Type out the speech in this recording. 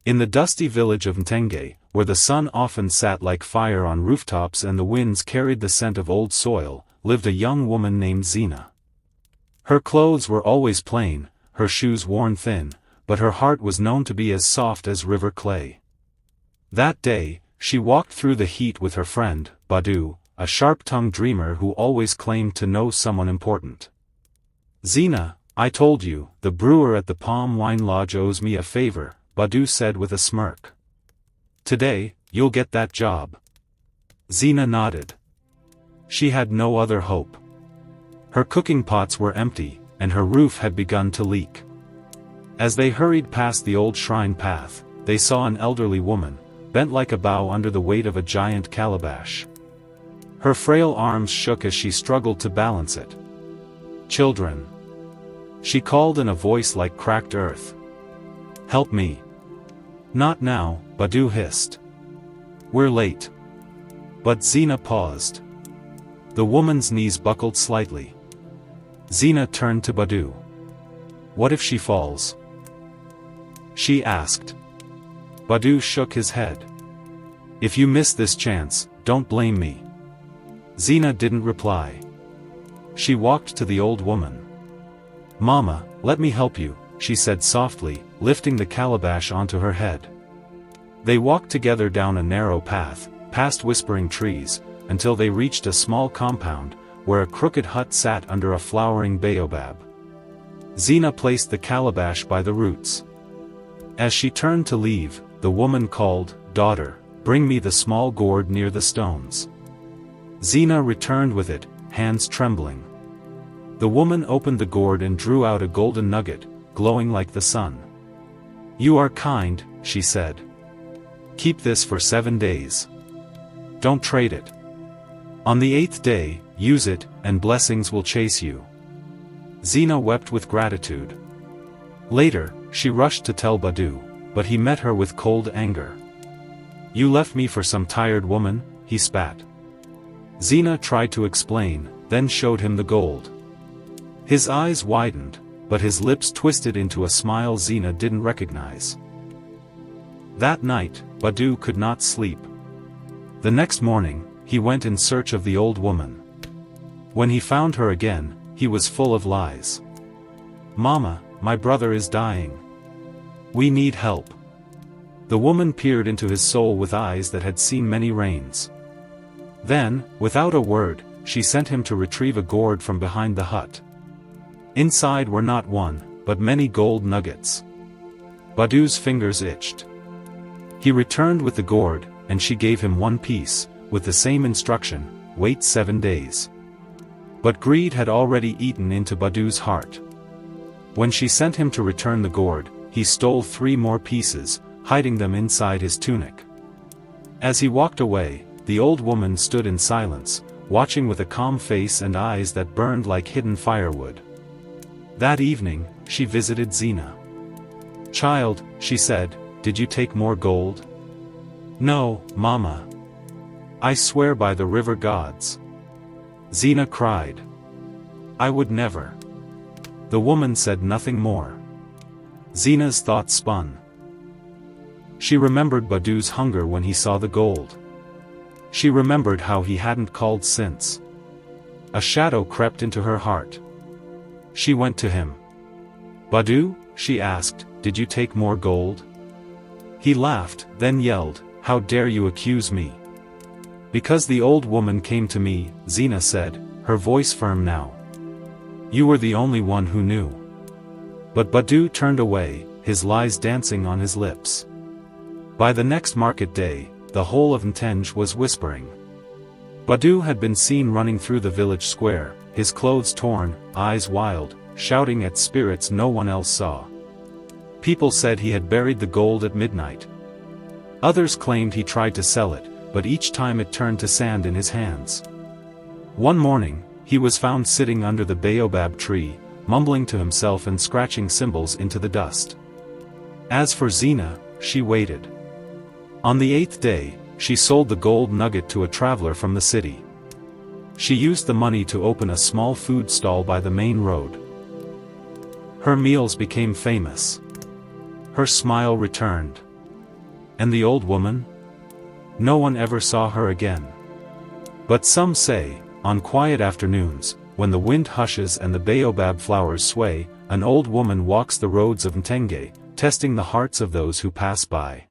In the dusty village of Ntenge, where the sun often sat like fire on rooftops and the winds carried the scent of old soil, lived a young woman named Zina. Her clothes were always plain, her shoes worn thin, but her heart was known to be as soft as river clay. That day, she walked through the heat with her friend, Badu, a sharp-tongued dreamer who always claimed to know someone important. "Zina, I told you, the brewer at the Palm Wine Lodge owes me a favor," Badu said with a smirk. "Today, you'll get that job." Zina nodded. She had no other hope. Her cooking pots were empty, and her roof had begun to leak. As they hurried past the old shrine path, they saw an elderly woman, bent like a bough under the weight of a giant calabash. Her frail arms shook as she struggled to balance it. "Children," she called in a voice like cracked earth. "Help me." "Not now," Badu hissed. "We're late." But Zina paused. The woman's knees buckled slightly. Zina turned to Badu. "What if she falls?" she asked. Badu shook his head. "If you miss this chance, don't blame me." Zina didn't reply. She walked to the old woman. "Mama, let me help you," she said softly, lifting the calabash onto her head. They walked together down a narrow path, past whispering trees, until they reached a small compound, where a crooked hut sat under a flowering baobab. Zina placed the calabash by the roots. As she turned to leave, the woman called, "Daughter, bring me the small gourd near the stones." Zina returned with it, hands trembling. The woman opened the gourd and drew out a golden nugget, glowing like the sun. "You are kind," she said. "Keep this for 7 days. Don't trade it. On the 8th day, use it, and blessings will chase you." Zina wept with gratitude. Later, she rushed to tell Badu, but he met her with cold anger. "You left me for some tired woman," he spat. Zina tried to explain, then showed him the gold. His eyes widened, but his lips twisted into a smile Zina didn't recognize. That night, Badu could not sleep. The next morning, he went in search of the old woman. When he found her again, he was full of lies. "Mama, my brother is dying. We need help." The woman peered into his soul with eyes that had seen many rains. Then, without a word, she sent him to retrieve a gourd from behind the hut. Inside were not one, but many gold nuggets. Badu's fingers itched. He returned with the gourd, and she gave him one piece, with the same instruction: wait 7 days. But greed had already eaten into Badu's heart. When she sent him to return the gourd, he stole 3 more pieces, hiding them inside his tunic. As he walked away, the old woman stood in silence, watching with a calm face and eyes that burned like hidden firewood. That evening, she visited Zina. "Child," she said, "did you take more gold?" "No, Mama. I swear by the river gods." Zina cried. "I would never." The woman said nothing more. Zina's thoughts spun. She remembered Badu's hunger when he saw the gold. She remembered how he hadn't called since. A shadow crept into her heart. She went to him. "Badu," she asked, "did you take more gold?" He laughed, then yelled, "How dare you accuse me?" "Because the old woman came to me," Zina said, her voice firm now. "You were the only one who knew." But Badu turned away, his lies dancing on his lips. By the next market day, the whole of Ntenge was whispering. Badu had been seen running through the village square, his clothes torn, eyes wild, shouting at spirits no one else saw. People said he had buried the gold at midnight. Others claimed he tried to sell it, but each time it turned to sand in his hands. One morning, he was found sitting under the baobab tree, mumbling to himself and scratching symbols into the dust. As for Zina, she waited. On the 8th day, she sold the gold nugget to a traveler from the city. She used the money to open a small food stall by the main road. Her meals became famous. Her smile returned. And the old woman? No one ever saw her again. But some say, on quiet afternoons, when the wind hushes and the baobab flowers sway, an old woman walks the roads of Mtenge, testing the hearts of those who pass by.